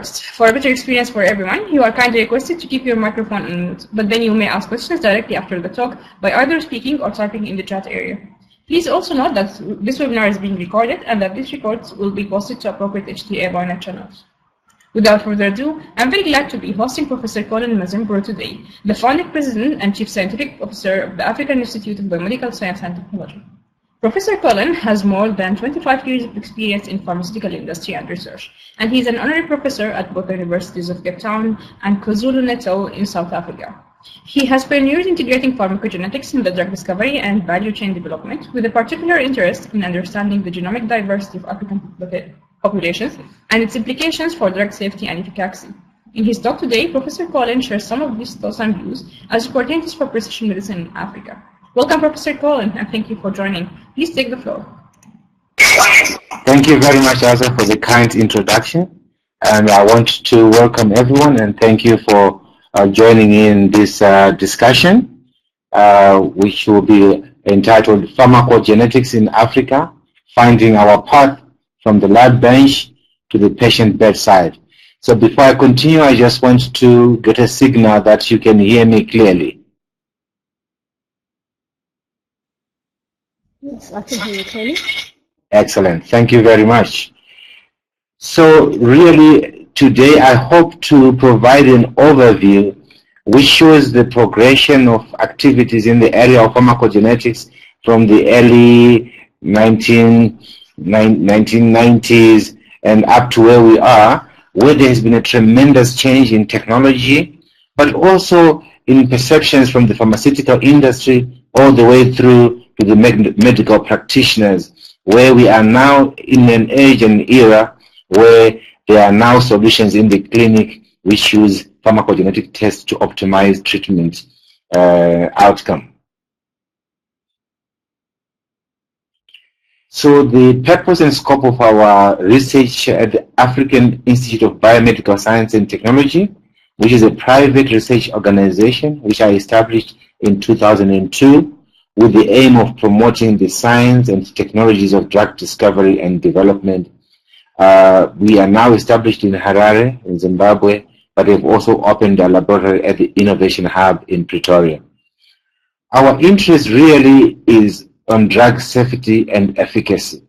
For a better experience for everyone, you are kindly requested to keep your microphone on mute, but then you may ask questions directly after the talk by either speaking or typing in the chat area. Please also note that this webinar is being recorded and that these records will be posted to appropriate HTA channels. Without further ado, I'm very glad to be hosting Professor Colin Masimirembwa today, the founding president and chief scientific officer of the African Institute of Biomedical Science and Technology. Professor Colin has more than 25 years of experience in pharmaceutical industry and research, and he is an honorary professor at both the universities of Cape Town and KwaZulu-Natal in South Africa. He has pioneered integrating pharmacogenetics in the drug discovery and value chain development, with a particular interest in understanding the genomic diversity of African populations and its implications for drug safety and efficacy. In his talk today, Professor Colin shares some of these thoughts and views as opportunities for precision medicine in Africa. Welcome, Professor Colin, and thank you for joining. Please take the floor. Thank you very much, Asa, for the kind introduction. And I want to welcome everyone and thank you for joining in this discussion, which will be entitled Pharmacogenetics in Africa, Finding Our Path from the Lab Bench to the Patient Bedside. So before I continue, I just want to get a signal that you can hear me clearly. Yes, I can hear you clearly. Excellent. Thank you very much. So really, today I hope to provide an overview which shows the progression of activities in the area of pharmacogenetics from the early 1990s and up to where we are, where there has been a tremendous change in technology, but also in perceptions from the pharmaceutical industry all the way through to the medical practitioners, where we are now in an age and era where there are now solutions in the clinic which use pharmacogenetic tests to optimize treatment outcome. So the purpose and scope of our research at the African Institute of Biomedical Science and Technology, which is a private research organization which I established in 2002, with the aim of promoting the science and technologies of drug discovery and development. We are now established in Harare, in Zimbabwe, but we've also opened a laboratory at the Innovation Hub in Pretoria. Our interest really is on drug safety and efficacy.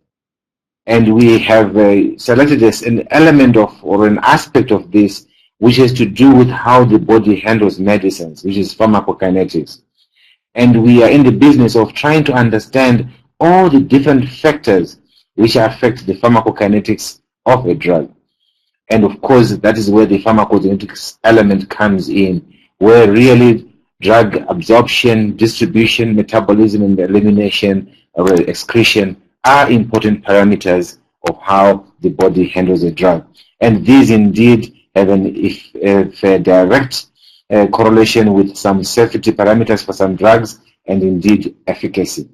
And we have selected as an element of, or an aspect of this, which has to do with how the body handles medicines, which is pharmacokinetics. And we are in the business of trying to understand all the different factors which affect the pharmacokinetics of a drug. And of course, that is where the pharmacogenetics element comes in, where really drug absorption, distribution, metabolism, and elimination or excretion are important parameters of how the body handles a drug. And these indeed have a direct correlation with some safety parameters for some drugs and indeed efficacy.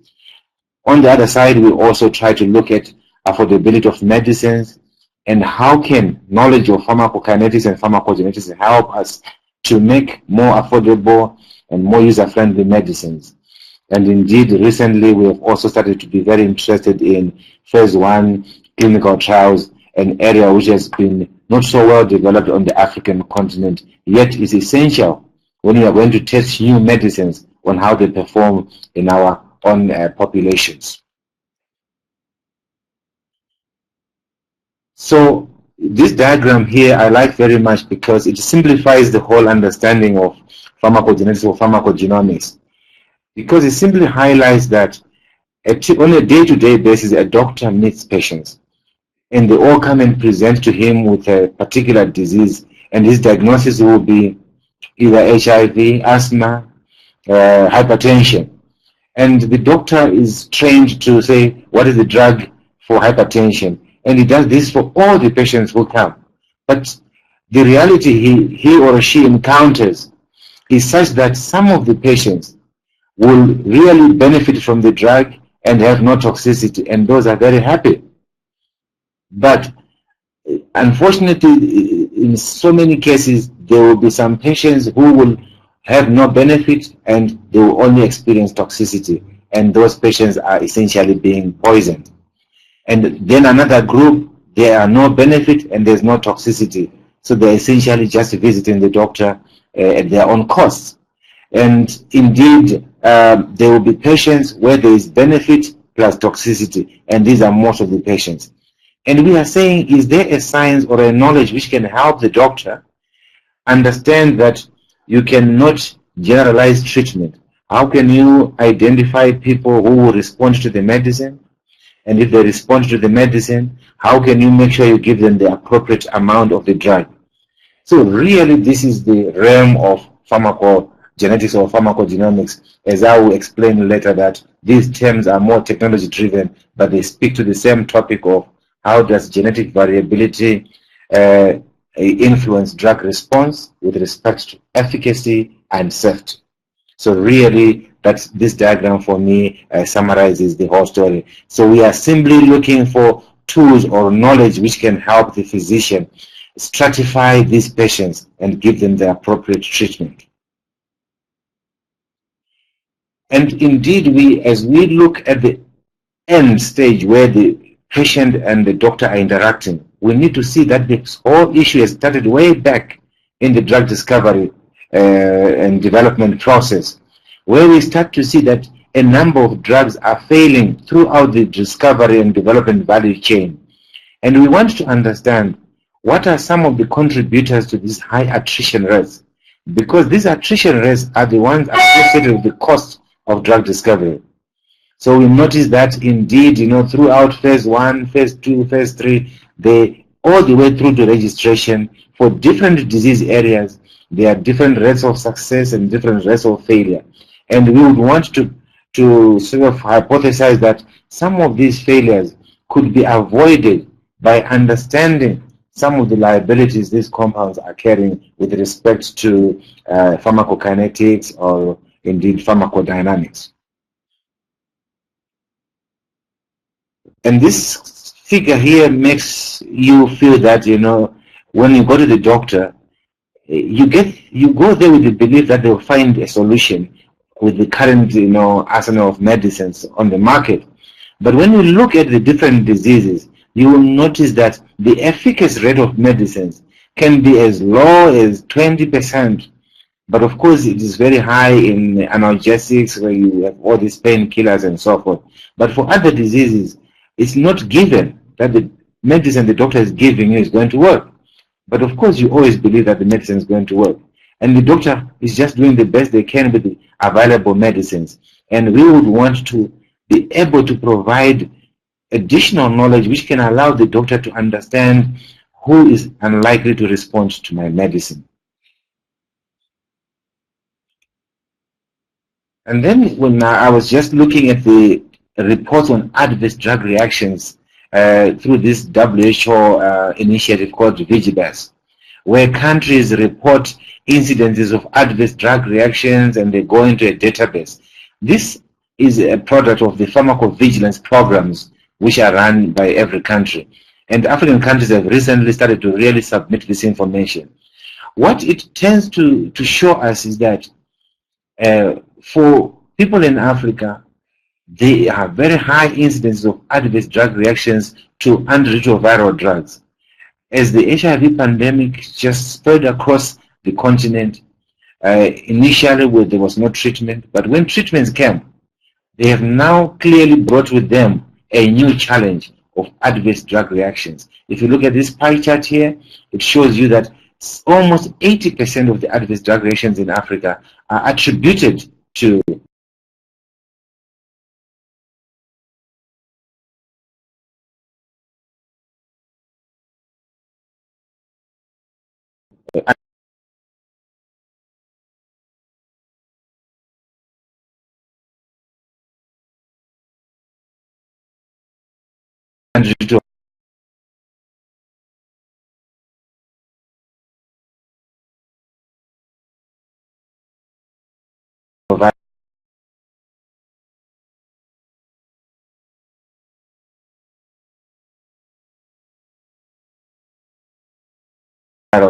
On the other side, we also try to look at affordability of medicines and how can knowledge of pharmacokinetics and pharmacogenetics help us to make more affordable and more user-friendly medicines. And indeed, recently we have also started to be very interested in phase 1 clinical trials, an area which has been not so well developed on the African continent, yet is essential when we are going to test new medicines on how they perform in our own populations. So this diagram here I like very much because it simplifies the whole understanding of pharmacogenetics or pharmacogenomics, because it simply highlights that on a day-to-day basis a doctor meets patients and they all come and present to him with a particular disease, and his diagnosis will be either HIV, asthma, hypertension. And the doctor is trained to say, what is the drug for hypertension? And he does this for all the patients who come. But the reality he or she encounters is such that some of the patients will really benefit from the drug and have no toxicity, and those are very happy. But unfortunately, in so many cases, there will be some patients who will have no benefit and they will only experience toxicity, and those patients are essentially being poisoned. And then another group, there are no benefit and there's no toxicity, So they're essentially just visiting the doctor at their own cost. And indeed, there will be patients where there is benefit plus toxicity, and these are most of the patients. And we are saying, is there a science or a knowledge which can help the doctor understand that you cannot generalize treatment? How can you identify people who will respond to the medicine? And if they respond to the medicine, how can you make sure you give them the appropriate amount of the drug? So really, this is the realm of pharmacogenetics or pharmacogenomics, as I will explain later, that these terms are more technology driven, but they speak to the same topic of how does genetic variability influence drug response with respect to efficacy and safety. So really, that's this diagram for me summarizes the whole story. So we are simply looking for tools or knowledge which can help the physician stratify these patients and give them the appropriate treatment. And indeed, as we look at the end stage where the patient and the doctor are interacting, we need to see that this whole issue has started way back in the drug discovery and development process, where we start to see that a number of drugs are failing throughout the discovery and development value chain. And we want to understand what are some of the contributors to this high attrition rates, because these attrition rates are the ones associated with the cost of drug discovery. So we notice that indeed, throughout phase 1, phase 2, phase 3, all the way through to registration for different disease areas, there are different rates of success and different rates of failure. And we would want to sort of hypothesize that some of these failures could be avoided by understanding some of the liabilities these compounds are carrying with respect to pharmacokinetics or indeed pharmacodynamics. And this figure here makes you feel that, when you go to the doctor, you go there with the belief that they'll find a solution with the current, arsenal of medicines on the market. But when you look at the different diseases, you will notice that the efficacy rate of medicines can be as low as 20%. But of course, it is very high in analgesics, where you have all these painkillers and so forth. But for other diseases, it's not given that the medicine the doctor is giving you is going to work. But of course, you always believe that the medicine is going to work. And the doctor is just doing the best they can with the available medicines. And we would want to be able to provide additional knowledge which can allow the doctor to understand who is unlikely to respond to my medicine. And then when I was just looking at the reports on adverse drug reactions through this WHO initiative called VIGIBAS, where countries report incidences of adverse drug reactions and they go into a database. This is a product of the pharmacovigilance programs which are run by every country. And African countries have recently started to really submit this information. What it tends to show us is that for people in Africa, they have very high incidences of adverse drug reactions to antiretroviral drugs. As the HIV pandemic just spread across the continent, initially where there was no treatment, but when treatments came, they have now clearly brought with them a new challenge of adverse drug reactions. If you look at this pie chart here, it shows you that almost 80% of the adverse drug reactions in Africa are attributed to antiretroviral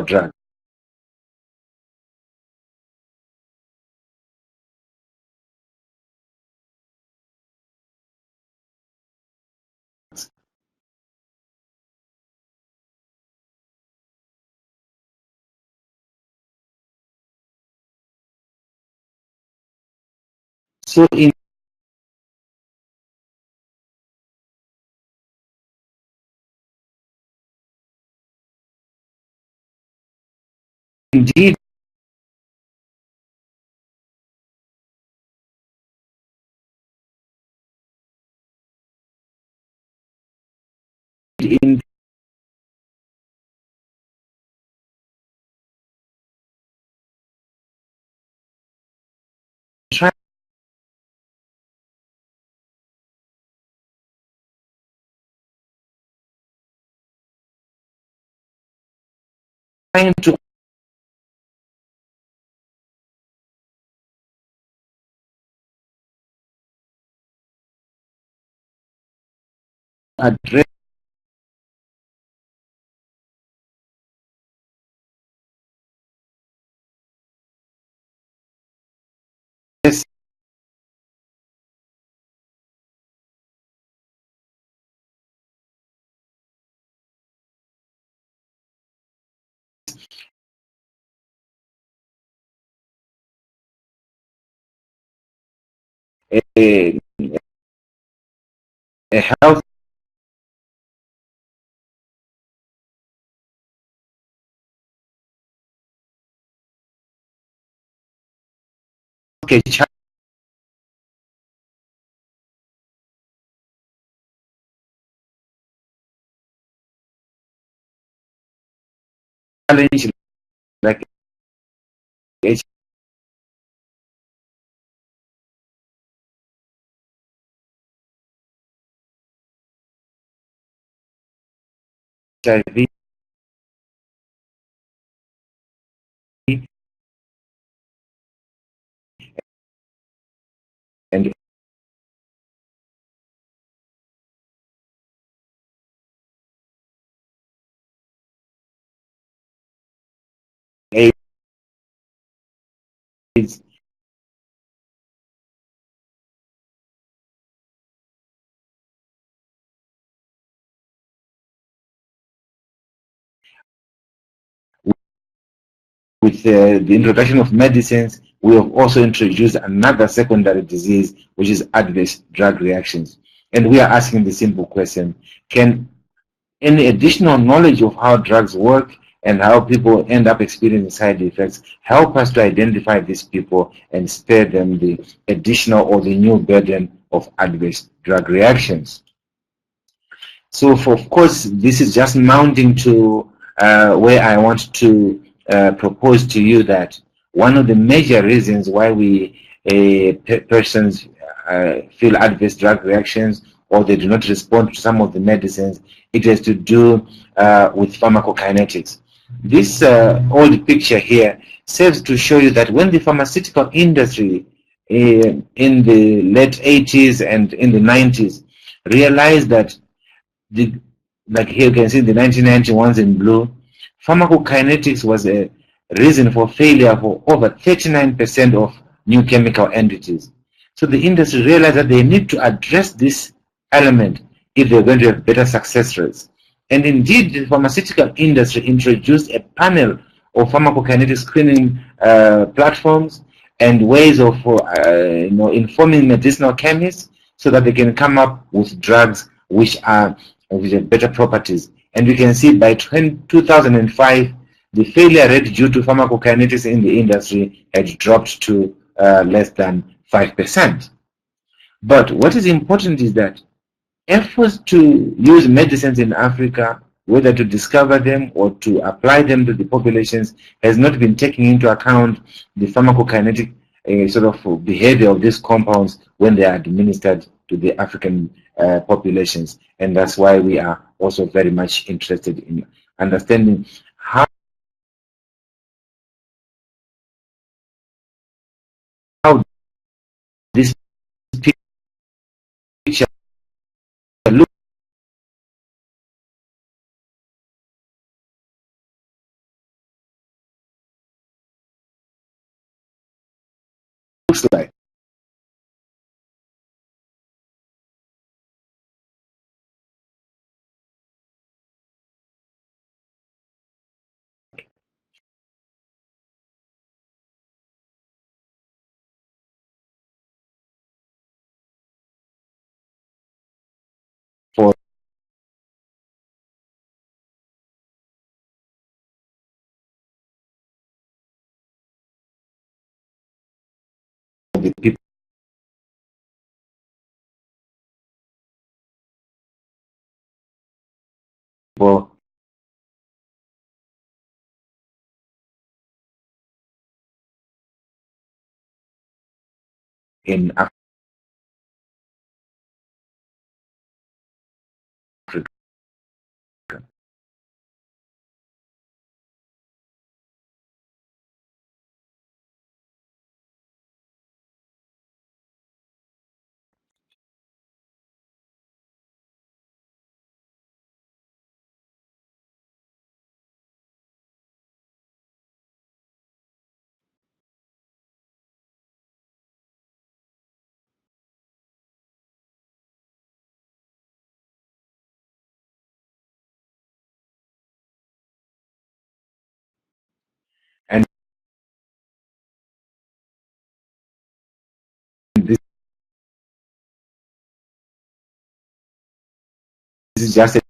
drugs. So indeed, in trying to address a, a health challenge like HIV and AIDS, with the introduction of medicines, we have also introduced another secondary disease, which is adverse drug reactions. And we are asking the simple question, can any additional knowledge of how drugs work and how people end up experiencing side effects help us to identify these people and spare them the additional or the new burden of adverse drug reactions? So, of course, this is just mounting to where I want to propose to you that one of the major reasons why persons feel adverse drug reactions or they do not respond to some of the medicines, it has to do with pharmacokinetics. This old picture here serves to show you that when the pharmaceutical industry in the late 80s and in the 90s realized that like here you can see the 1991s in blue, pharmacokinetics was a reason for failure for over 39% of new chemical entities. So the industry realized that they need to address this element if they're going to have better success rates. And indeed, the pharmaceutical industry introduced a panel of pharmacokinetic screening platforms and ways of informing medicinal chemists so that they can come up with drugs which have better properties. And we can see by 2005, the failure rate due to pharmacokinetics in the industry had dropped to less than 5%. But what is important is that efforts to use medicines in Africa, whether to discover them or to apply them to the populations, has not been taking into account the pharmacokinetic sort of behavior of these compounds when they are administered to the African populations. And that's why we are also very much interested in understanding how this picture looks like. the people in Africa. And this is just a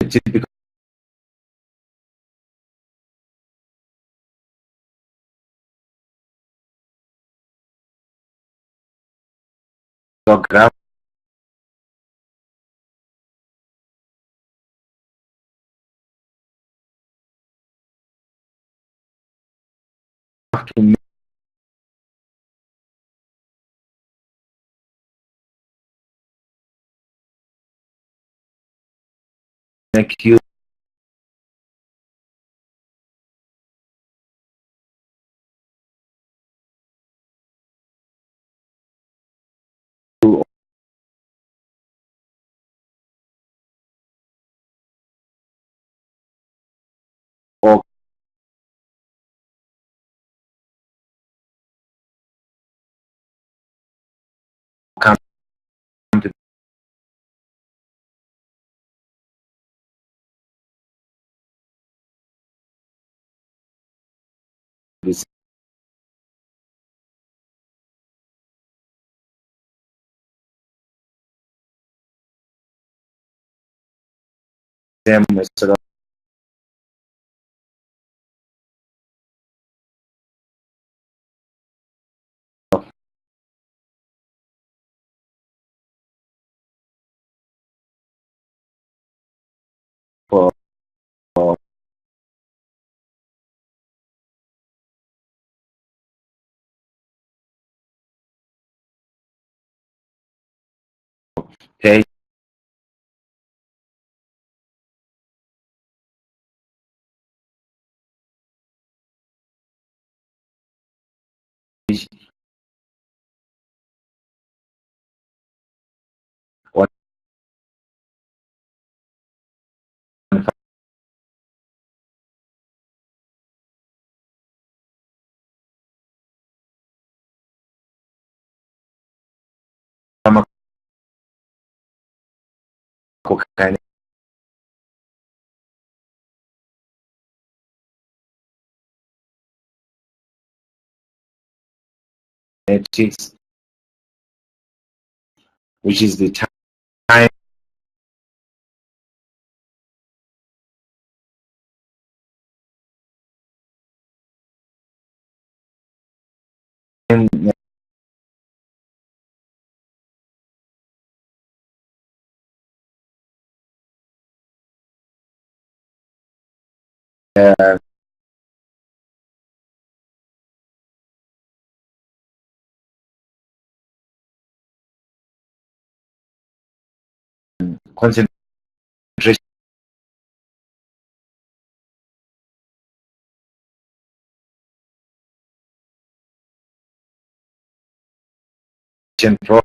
typical graph to make you or come to the same sort of for page or pharmacokinetics, which is the time uh, concentration profile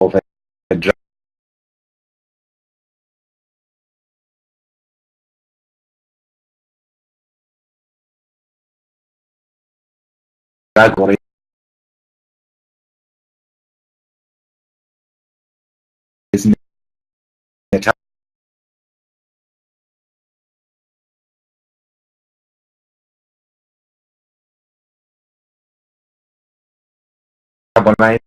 of a drug drug or is metabolized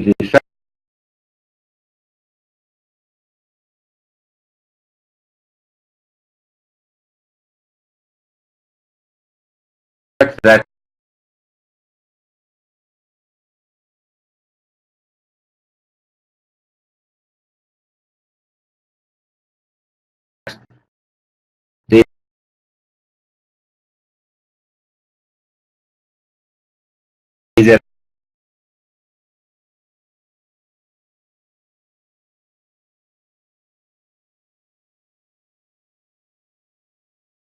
with the fact that there is a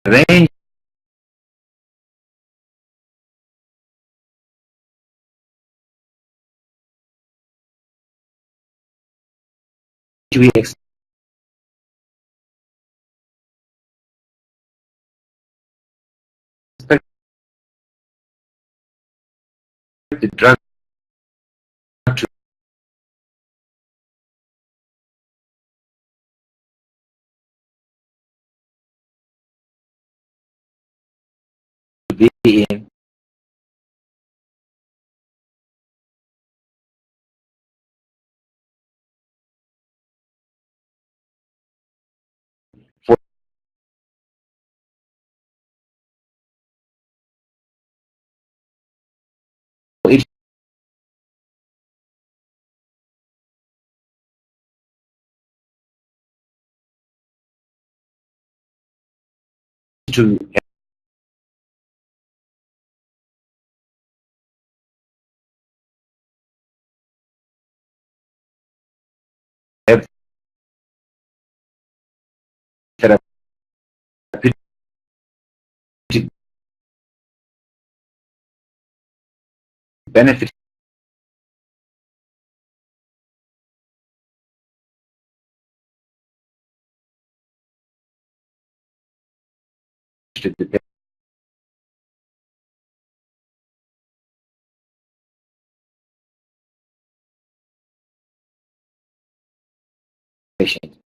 range we expect the drug to be in for it to have therapeutic benefit to the patient.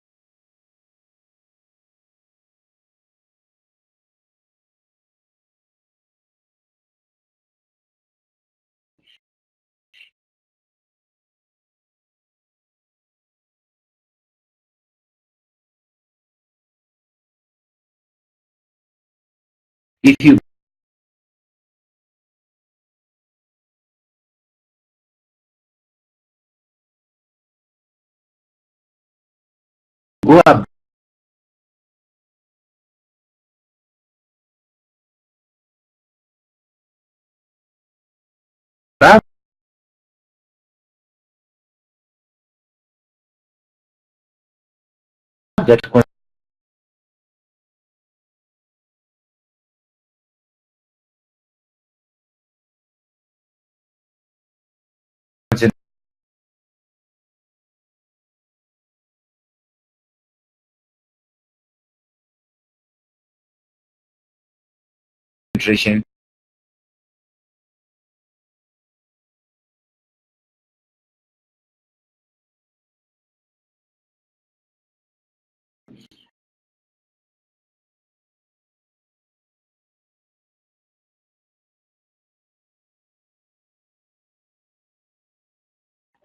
If you go up above that concentration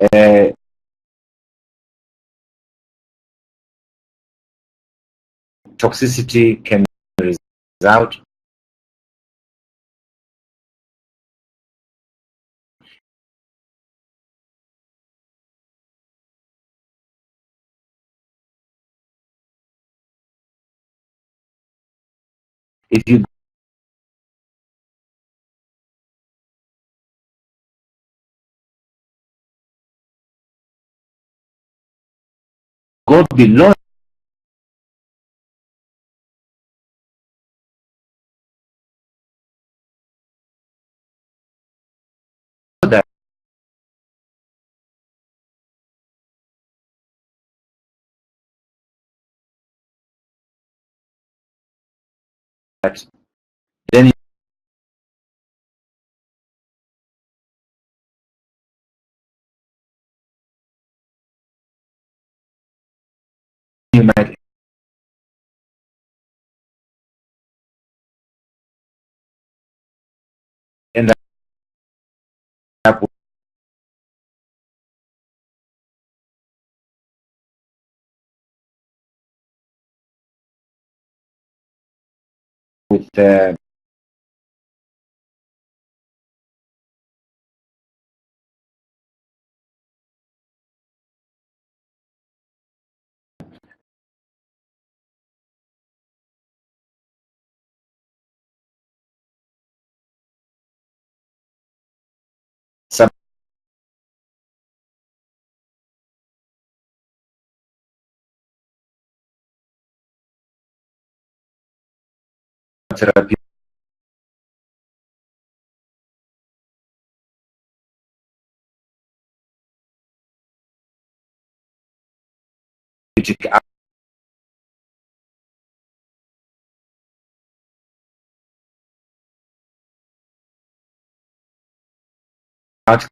uh, toxicity can result if you go below that, then you might end up with some therapeutic outcome.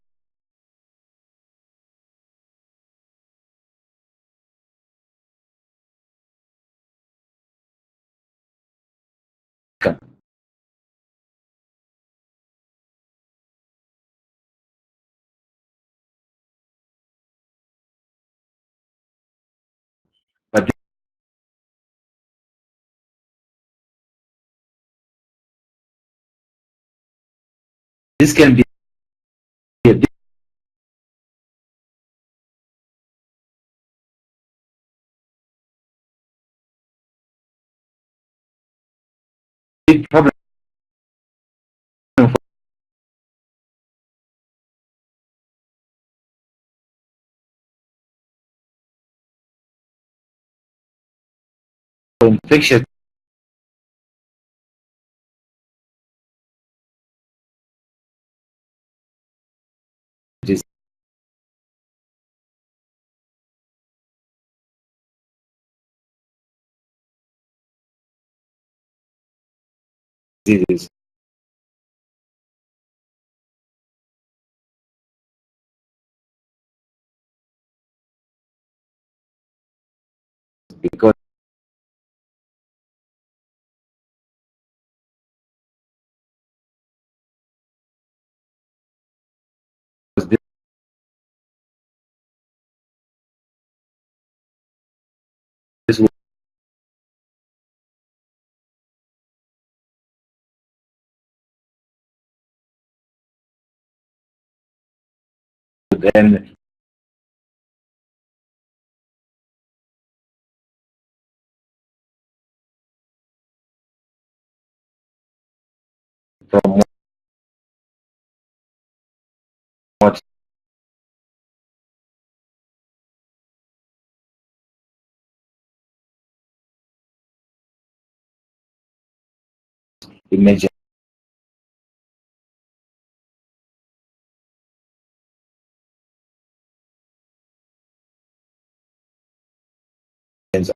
But this can be a big problem for infectious diseases because this will then promote emergence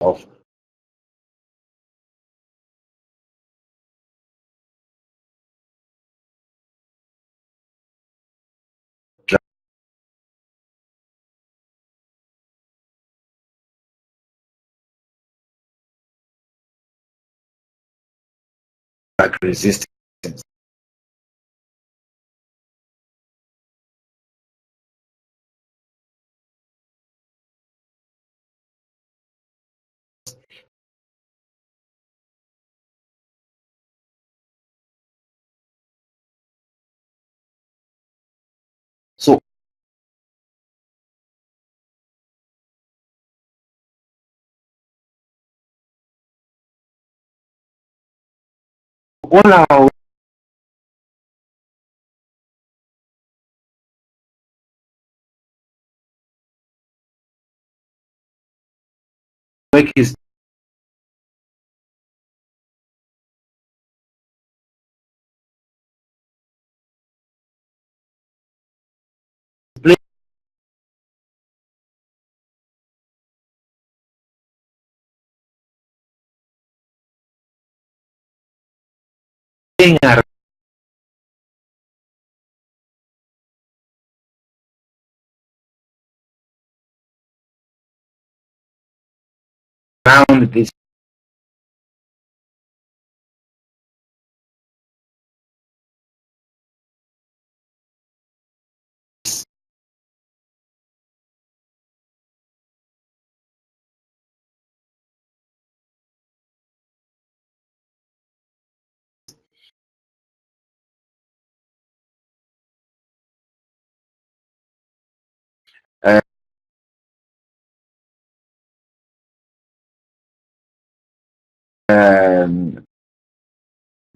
of drug resistance. So all our work is playing around this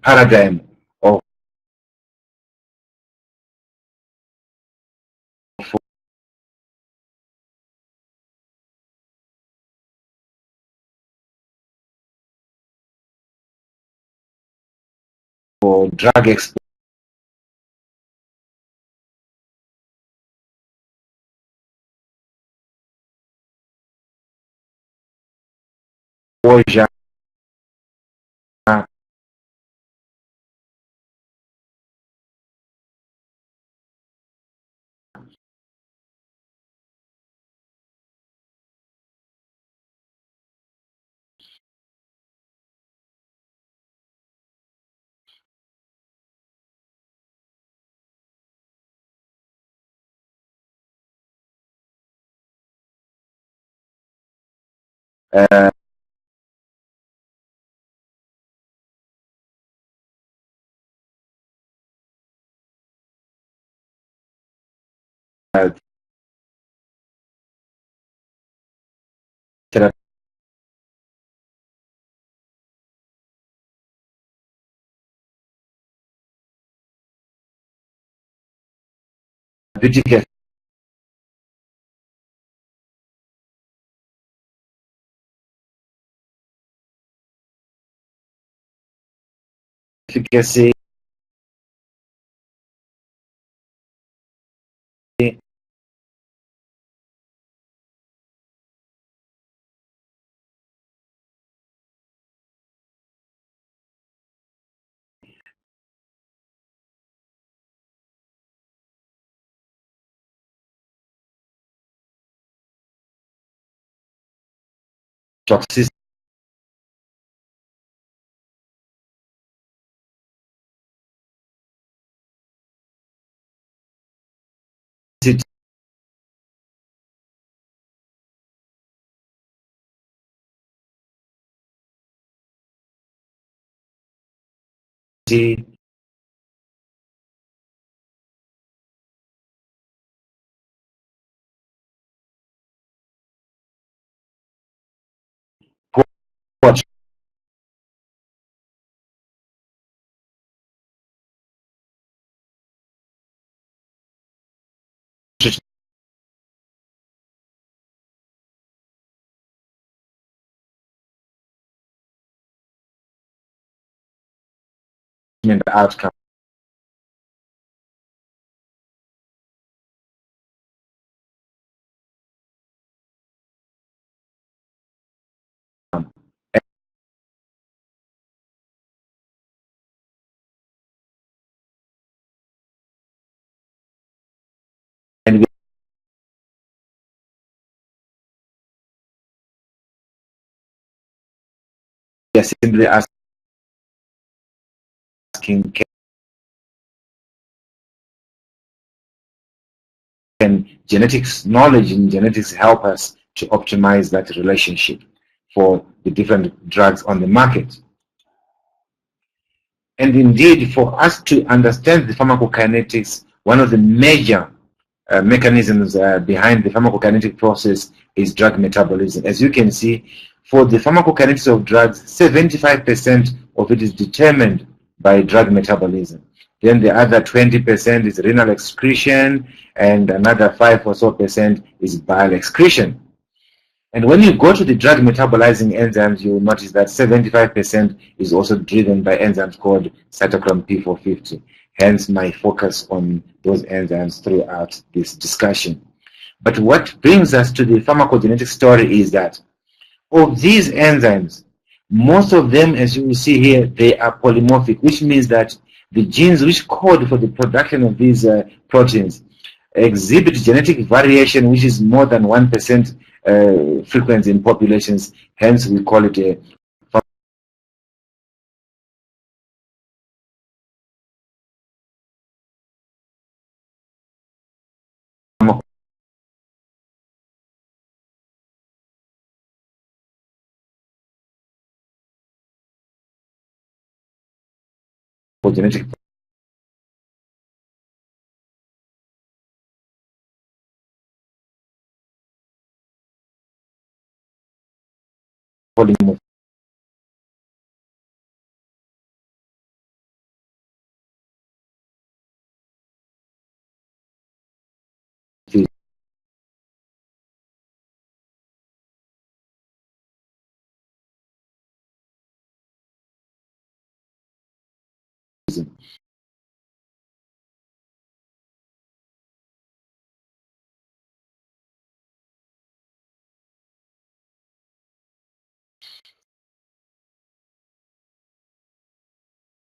paradigm of for drug exposure therapeutic efficacy toxicity poor treatment outcome. And we are simply asking, can genetics, knowledge in genetics help us to optimize that relationship for the different drugs on the market? And indeed, for us to understand the pharmacokinetics, one of the major mechanisms behind the pharmacokinetic process is drug metabolism. As you can see, for the pharmacokinetics of drugs, 75% of it is determined by drug metabolism. Then the other 20% is renal excretion, and another 5% or so is bile excretion. And when you go to the drug metabolizing enzymes, you will notice that 75% is also driven by enzymes called cytochrome P450. Hence my focus on those enzymes throughout this discussion. But what brings us to the pharmacogenetic story is that of these enzymes, most of them, as you will see here, they are polymorphic, which means that the genes which code for the production of these proteins exhibit genetic variation which is more than 1% frequency in populations. Hence, we call it a pharmacogenetic polymorphism.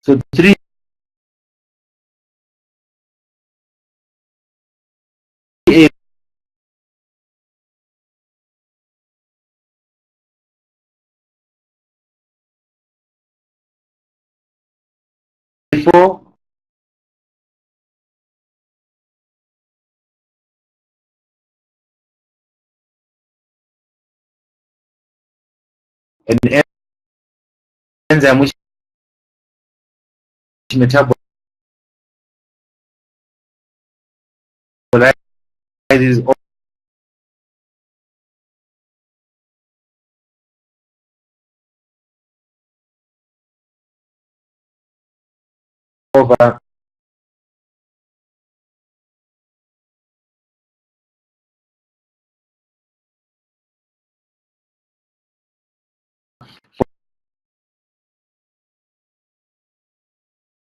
So 3A, 4, an enzyme which metabolizes over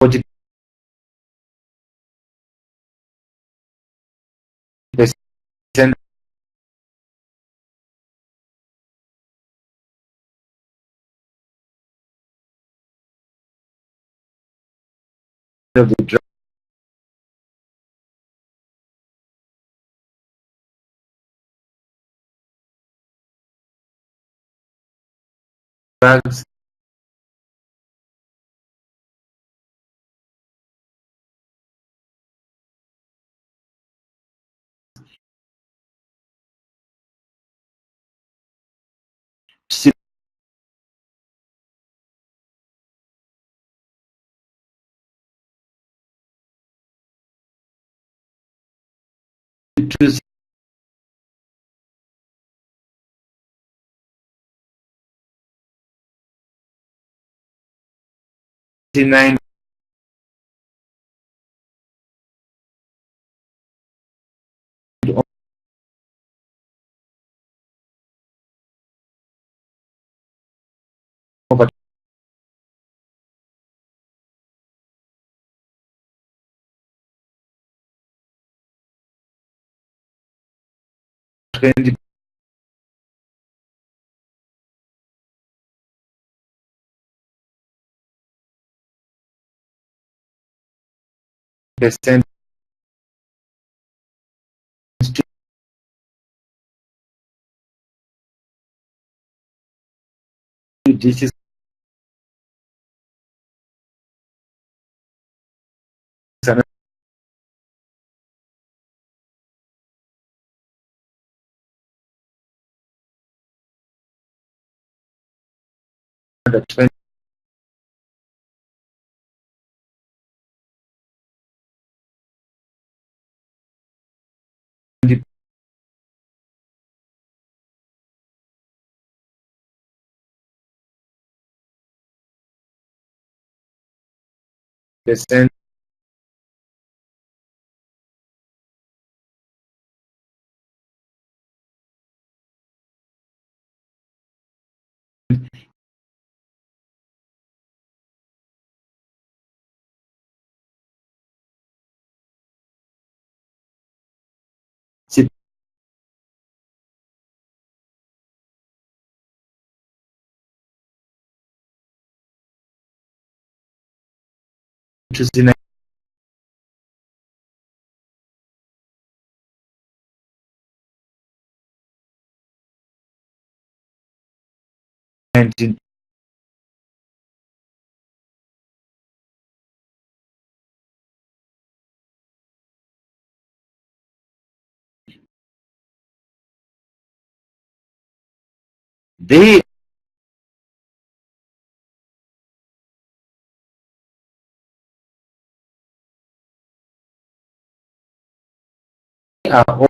forty percent of the drugs to 69 over twenty percent to disease another 20% to see they are all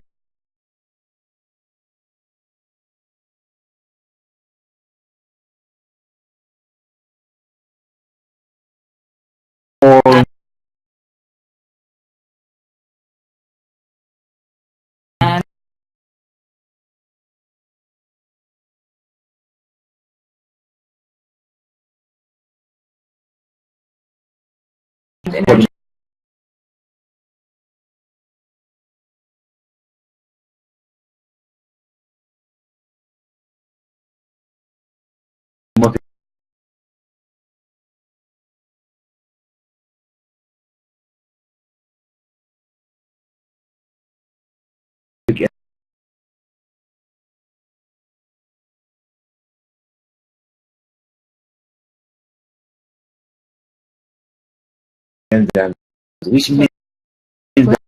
energy. enzymes, which means that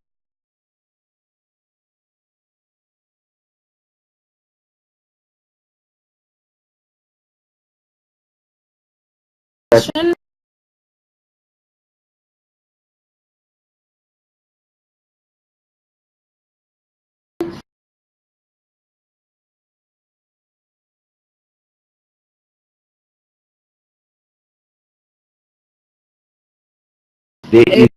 there is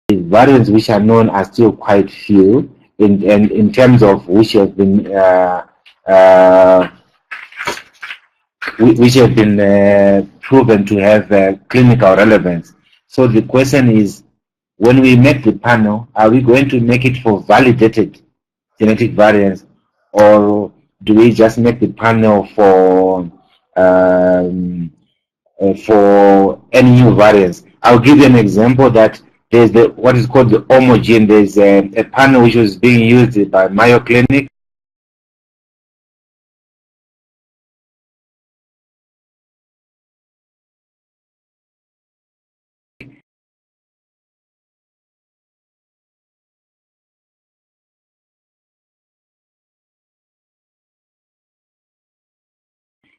the variants which are known are still quite few in terms of which have been proven to have clinical relevance. So the question is, when we make the panel, are we going to make it for validated genetic variants, or do we just make the panel for any new variants? I'll give you an example that there's what is called the homogene. There's a panel which was being used by Mayo Clinic.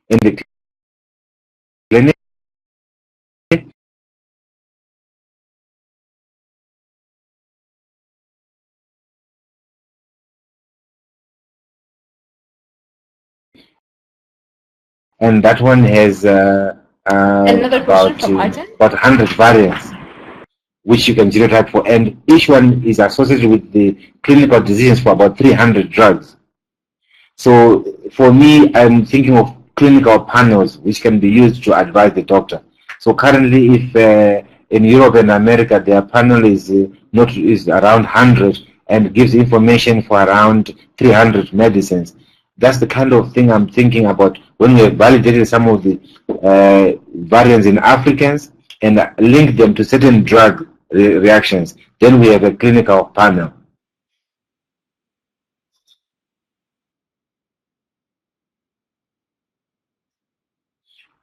In the clinic, and that one has about 100 variants which you can genotype for, and each one is associated with the clinical decisions for about 300 drugs. So for me, I'm thinking of clinical panels which can be used to advise the doctor. So currently, if in Europe and America their panel is around 100 and gives information for around 300 medicines, that's the kind of thing I'm thinking about when we have validated some of the variants in Africans and link them to certain drug reactions. Then we have a clinical panel.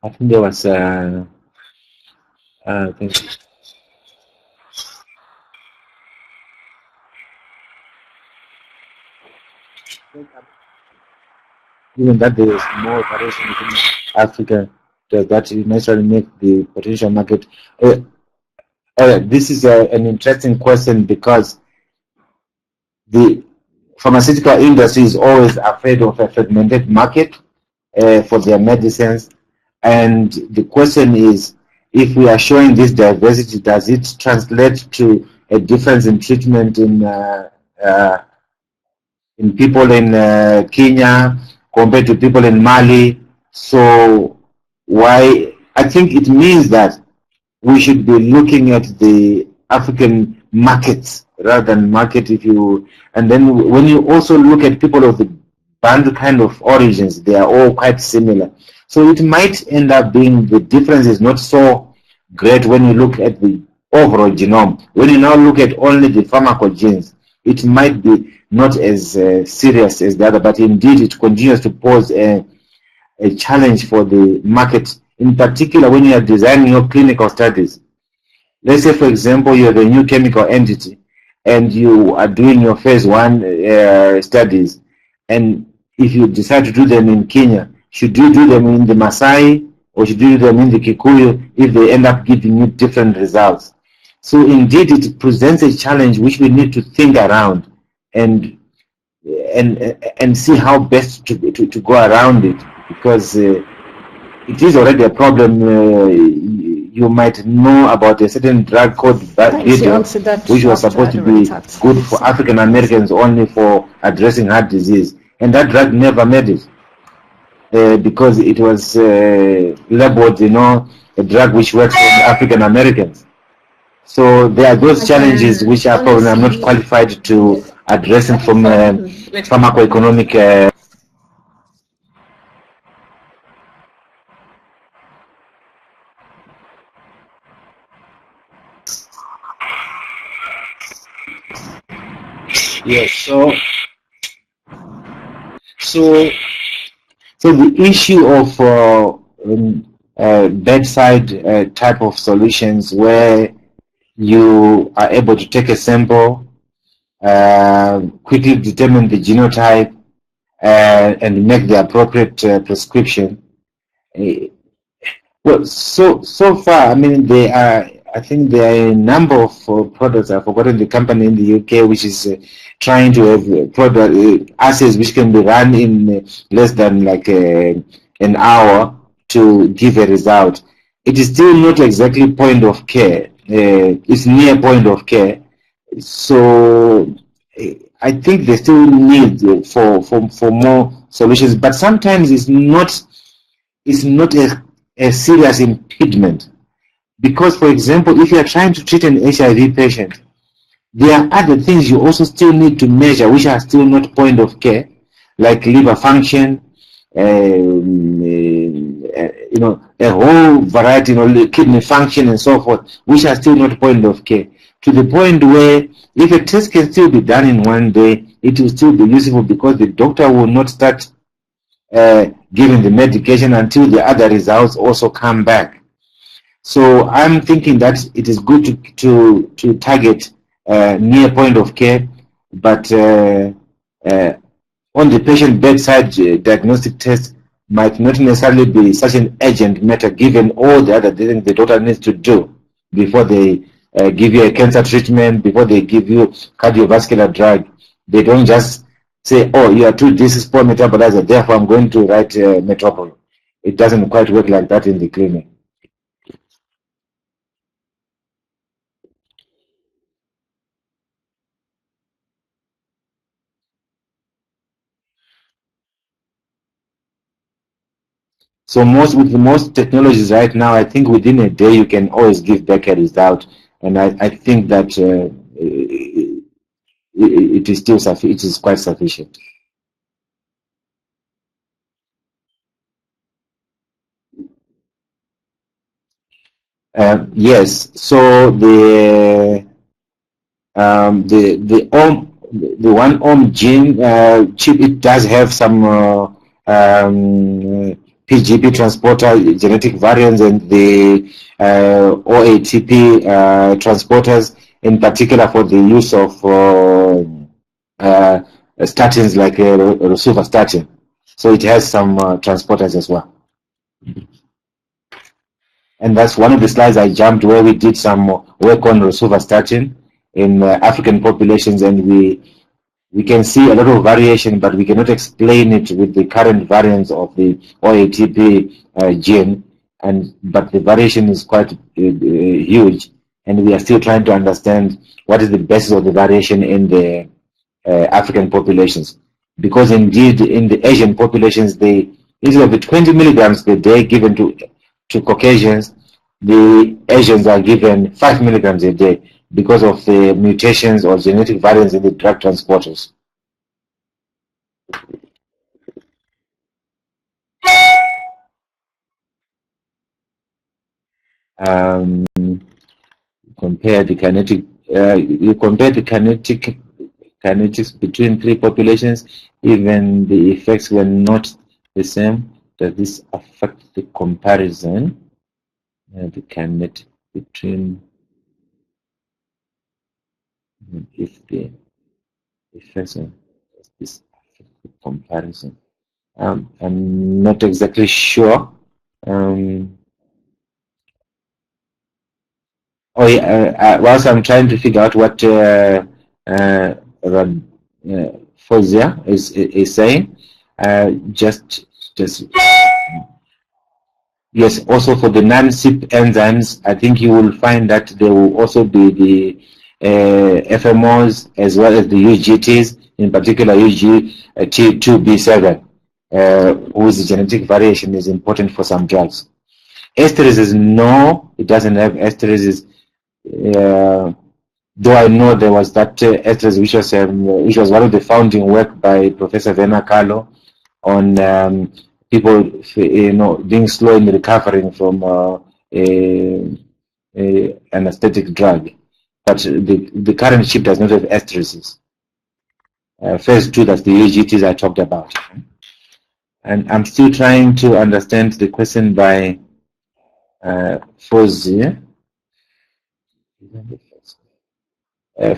I think there was given that there is more variation within Africa, does that necessarily make the potential market? This is an interesting question, because the pharmaceutical industry is always afraid of a fragmented market, for their medicines. And the question is, if we are showing this diversity, does it translate to a difference in treatment in people in Kenya compared to people in Mali? So why? I think it means that we should be looking at the African markets rather than market and then when you also look at people of the Bantu kind of origins, they are all quite similar. So it might end up being the difference is not so great when you look at the overall genome. When you now look at only the pharmacogenes, it might be not as serious as the other, but indeed it continues to pose a challenge for the market, in particular when you are designing your clinical studies. Let's say, for example, you have a new chemical entity and you are doing your phase 1 studies, and if you decide to do them in Kenya, should you do them in the Maasai or should you do them in the Kikuyu if they end up giving you different results? So indeed it presents a challenge which we need to think around and see how best to go around it, because it is already a problem. You might know about a certain drug called Video, which was supposed to be good for African Americans only for addressing heart disease, and that drug never made it because it was labeled, a drug which works on African Americans. So there are those challenges which are probably I'm not qualified to address them from pharmacoeconomic. Yes, so the issue of bedside type of solutions where you are able to take a sample, quickly determine the genotype, and make the appropriate prescription. Well, so far, I mean, I think there are a number of products. I've forgotten the company in the UK which is trying to have assays which can be run in less than like an hour to give a result. It is still not exactly point of care. It's near point of care. So I think they still need for more solutions. But sometimes it's not a serious impediment. Because, for example, if you are trying to treat an HIV patient, there are other things you also still need to measure which are still not point of care, like liver function, a whole variety, kidney function and so forth, which are still not point of care. To the point where if a test can still be done in one day, it will still be useful because the doctor will not start giving the medication until the other results also come back. So I'm thinking that it is good to target near point of care, but on the patient bedside diagnostic test might not necessarily be such an urgent matter given all the other things the doctor needs to do before they give you a cancer treatment, before they give you cardiovascular drug. They don't just say, oh, you are this is poor metabolizer, therefore I'm going to write Metabolic. It doesn't quite work like that in the clinic. So with most technologies right now, I think within a day you can always give back a result, and I think that it is still it is quite sufficient. Yes. So the one ohm gene chip, it does have some PGP transporter genetic variants and the OATP transporters, in particular for the use of statins like rosuvastatin. So it has some transporters as well. And that's one of the slides I jumped where we did some work on rosuvastatin in African populations, and we we can see a lot of variation, but we cannot explain it with the current variants of the OATP gene, but the variation is quite huge, and we are still trying to understand what is the basis of the variation in the African populations. Because indeed, in the Asian populations, instead of the 20 milligrams per day given to Caucasians, the Asians are given 5 milligrams a day because of the mutations or genetic variants in the drug transporters. Compare the kinetic. You compare the kinetics between three populations, even the effects were not the same. Does this affect the comparison? The kinetic between, if the effects of this affect the comparison? I'm not exactly sure. Whilst I'm trying to figure out what Fozia is saying, just yes, also for the non-CYP enzymes, I think you will find that there will also be the FMOs as well as the UGTs, in particular UGT2B7, whose genetic variation is important for some drugs. Esterases, no, it doesn't have esterases. Though I know there was that esterase which was one of the founding work by Professor Werner Carlo on people, being slow in recovering from an anesthetic drug. But the current chip does not have esterases. Phase 2, that's the UGTs I talked about. And I'm still trying to understand the question by Fozia.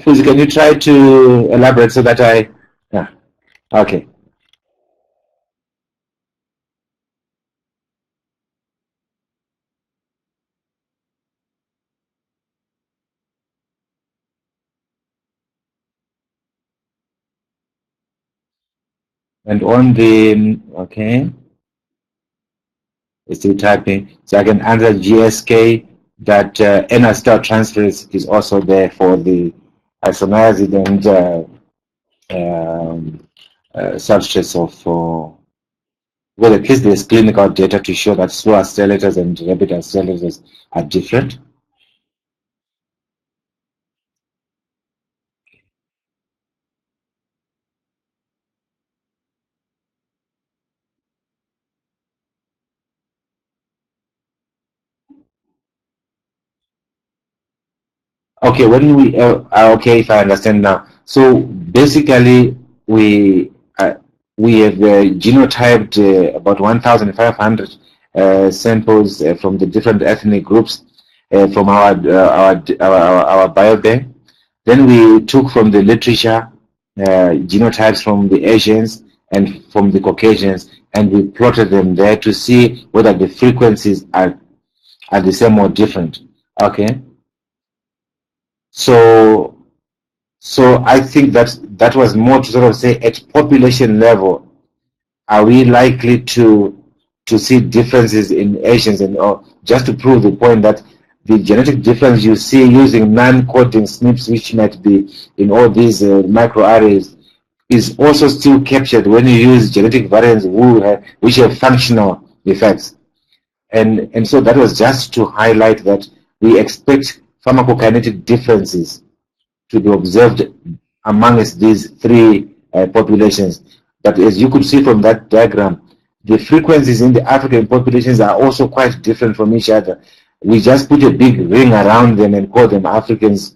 Fuzzy, can you try to elaborate so that yeah, okay. And on the, okay, it's still typing. So I can answer GSK that N-acetyl transferase is also there for the isoniazid and substrates of, well, at least there's clinical data to show that slow accelerators and rapid accelerators are different. Okay, when we okay, if I understand now. So basically, we have genotyped about 1,500 samples from the different ethnic groups from our biobank. Then we took from the literature genotypes from the Asians and from the Caucasians, and we plotted them there to see whether the frequencies are the same or different. Okay. So I think that was more to sort of say at population level, are we likely to see differences in Asians, and just to prove the point that the genetic difference you see using non-coding SNPs, which might be in all these microarrays, is also still captured when you use genetic variants which have functional effects. And so that was just to highlight that we expect pharmacokinetic differences to be observed amongst these three populations. But as you could see from that diagram, the frequencies in the African populations are also quite different from each other. We just put a big ring around them and call them Africans,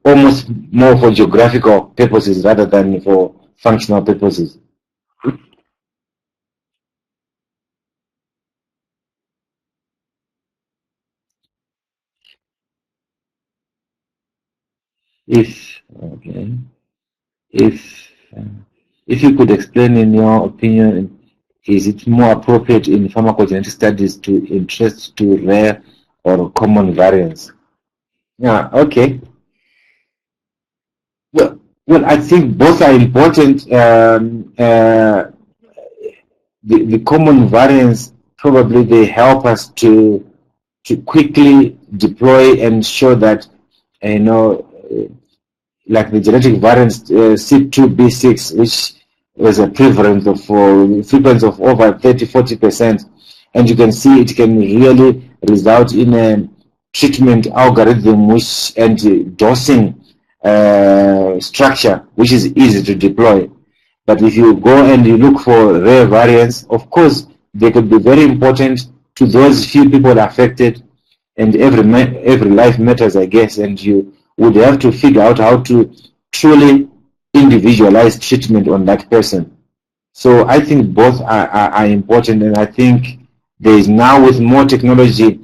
almost more for geographical purposes rather than for functional purposes. If you could explain, in your opinion, is it more appropriate in pharmacogenetic studies to interest to rare or common variants? Yeah, okay. Well, Well, I think both are important. The common variants probably they help us to quickly deploy and show that like the genetic variants C2B6, which was a prevalence of frequency of over 30-40%, and you can see it can really result in a treatment algorithm and dosing structure which is easy to deploy. But if you go and you look for rare variants, of course they could be very important to those few people affected, and every life matters, I guess, and you would have to figure out how to truly individualize treatment on that person. So I think both are important, and I think there is now, with more technology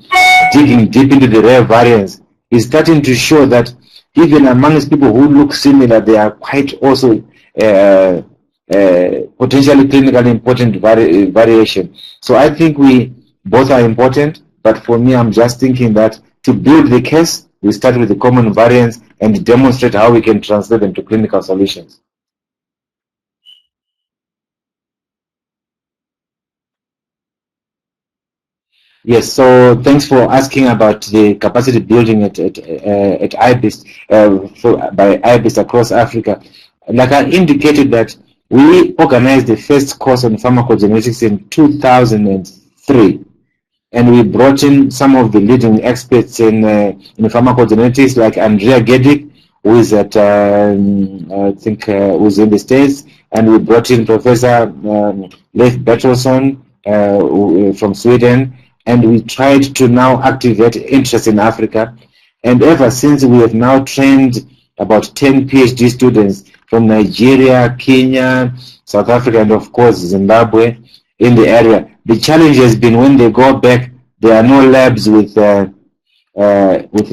digging deep into the rare variants, is starting to show that even amongst people who look similar, they are quite also potentially clinically important variation. So I think both are important, but for me, I'm just thinking that to build the case, we start with the common variants and demonstrate how we can translate them to clinical solutions. Yes, so thanks for asking about the capacity building at IBIS by IBIS across Africa. Like I indicated, that we organized the first course on pharmacogenetics in 2003, and we brought in some of the leading experts in pharmacogenetics, like Andrea Gedic, who is at I think who's in the States, and we brought in Professor Leif Bertilsson from Sweden. And we tried to now activate interest in Africa. And ever since, we have now trained about 10 PhD students from Nigeria, Kenya, South Africa, and of course Zimbabwe in the area. The challenge has been when they go back, there are no labs with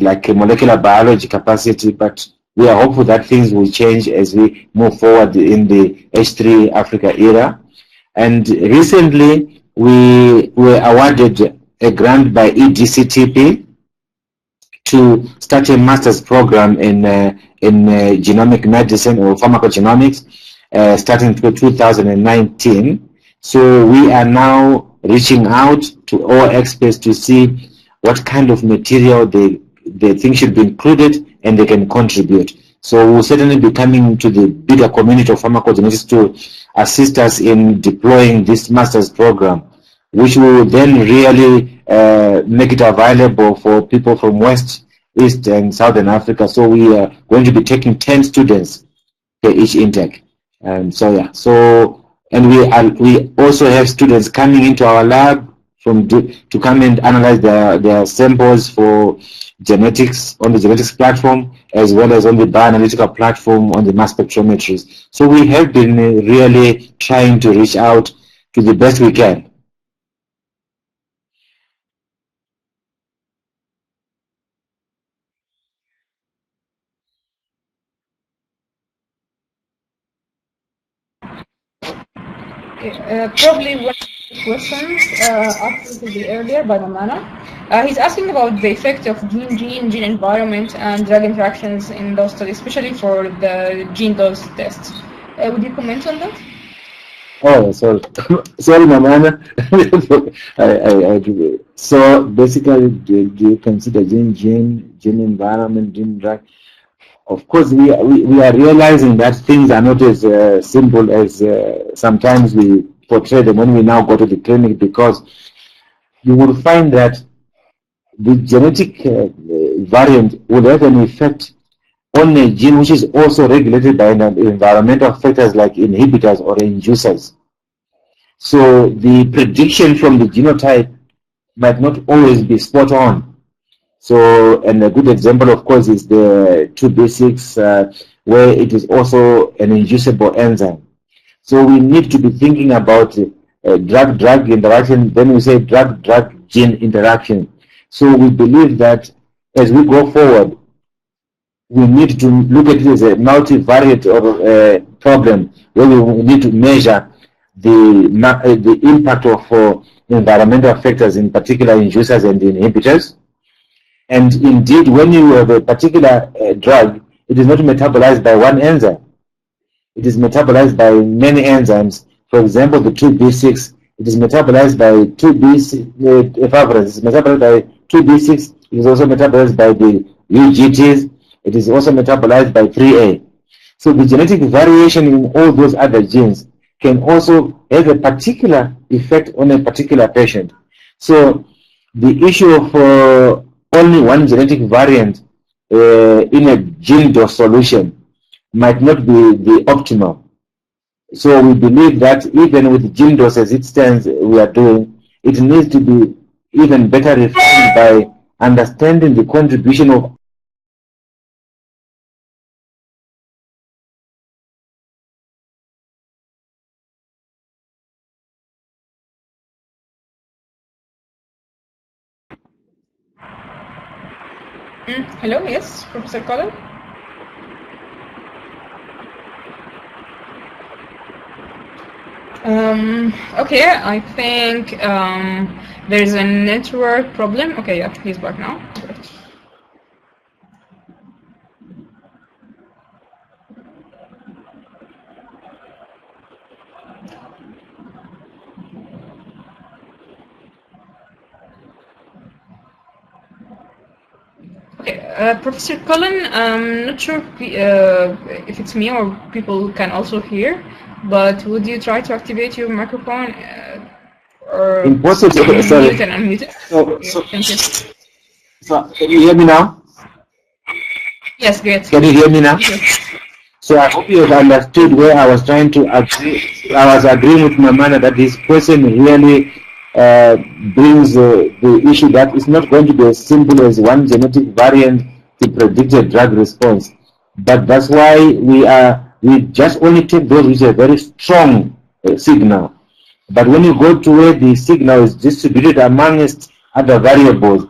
like a molecular biology capacity, but we are hopeful that things will change as we move forward in the H3 Africa era. And recently, we were awarded a grant by EDCTP to start a master's program in genomic medicine or pharmacogenomics, starting in 2019. So we are now reaching out to all experts to see what kind of material they think should be included and they can contribute. So we'll certainly be coming to the bigger community of pharmacogenetics to assist us in deploying this master's program, which will then really make it available for people from West, East, and Southern Africa. So we are going to be taking 10 students per each intake. And so yeah, and we also have students coming into our lab to come and analyze their samples for genetics on the genetics platform, as well as on the bioanalytical platform on the mass spectrometries. So we have been really trying to reach out to the best we can. Probably one of the questions asked a bit earlier by Mamana. He's asking about the effect of gene environment and drug interactions in those studies, especially for the gene dose tests. Would you comment on that? Oh, sorry, Mamana. So basically, do you consider gene environment, gene drug? Of course, we are realizing that things are not as simple as sometimes we portray them when we now go to the clinic, because you will find that the genetic variant will have an effect on a gene which is also regulated by environmental factors like inhibitors or inducers. So the prediction from the genotype might not always be spot on. So, and a good example, of course, is the 2B6, where it is also an inducible enzyme. So we need to be thinking about drug-drug interaction. Then we say drug-drug gene interaction. So we believe that as we go forward, we need to look at it as a multivariate or problem, where we need to measure the impact of environmental factors, in particular inducers and inhibitors. And indeed, when you have a particular drug, it is not metabolized by one enzyme. it is metabolized by many enzymes. For example, the 2B6, it is metabolized by 2B6, it's metabolized by 2B6, it is also metabolized by the UGTs, it is also metabolized by 3A. So the genetic variation in all those other genes can also have a particular effect on a particular patient. So the issue of only one genetic variant in a gene dose solution might not be the optimal. So we believe that even with gene dose as it stands we are doing, it needs to be even better refined by understanding the contribution of Hello, yes, Professor Colin? Okay, I think there's a network problem. Okay, yeah, he's back now. Great. Okay, Professor Cullen, I'm not sure if it's me or people can also hear, but would you try to activate your microphone or impossible? mute and unmute it? Thank you. So can you hear me now? Yes, great. Can you hear me now? Yes. So I hope you have understood where I was trying to agree. I was agreeing with Mamana that this question really brings the issue that it's not going to be as simple as one genetic variant to predict a drug response. But that's why we just only take those which are very strong signal. But when you go to where the signal is distributed amongst other variables,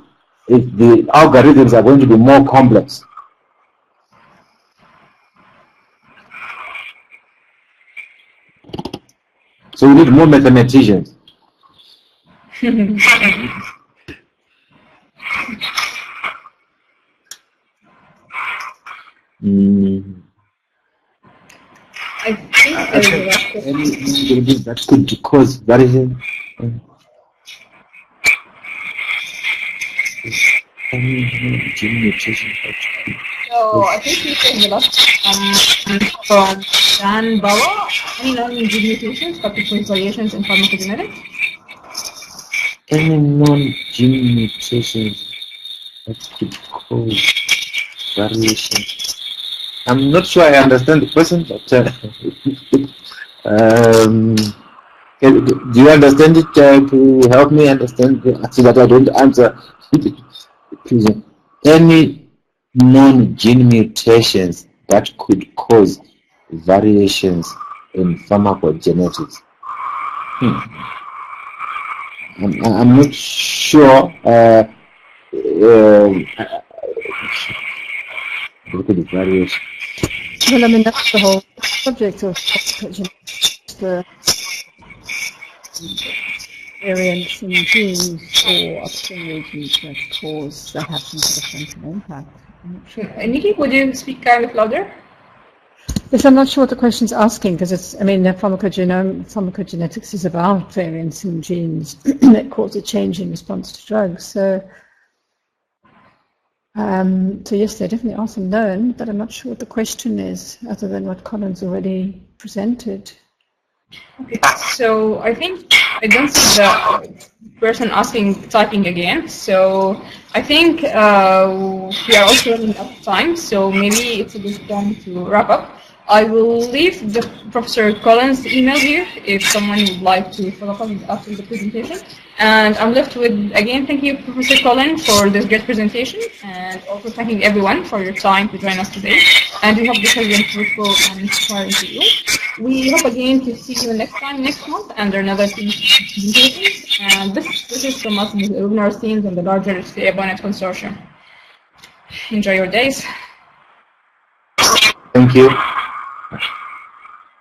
the algorithms are going to be more complex. So we need more mathematicians. I think anything that could cause variation. Gene mutation. So I think you said the last from Dan Bawa, any non-gene mutations that could cause variations in pharmacogenetics? Any non-gene mutations that could cause variation. I'm not sure I understand the question, but do you understand it to help me understand so that I don't answer? Any non-gene mutations that could cause variations in pharmacogenetics. I'm not sure. Look at the variation. Well, I mean, that's the whole subject of pharmacogenetics, the variants in genes or upstream regions that have some different impact. Nikki, would you speak kind of louder? Yes, I'm not sure what the question's asking because it's, I mean, the pharmacogenetics is about variants in genes that cause a change in response to drugs. So yes, there definitely are some known, but I'm not sure what the question is, other than what Colin's already presented. Okay, so I think I don't see the person asking typing again. So I think we are also running out of time. So maybe it's a good time to wrap up. I will leave the Professor Collins' email here if someone would like to follow up after the presentation. And I'm left with, again, thank you, Professor Collins, for this great presentation, and also thanking everyone for your time to join us today. And we hope this has been fruitful and inspiring to you. We hope again to see you next month, under another presentation. And this is from us in the webinar scenes and the larger CYPs Consortium. Enjoy your days. Thank you.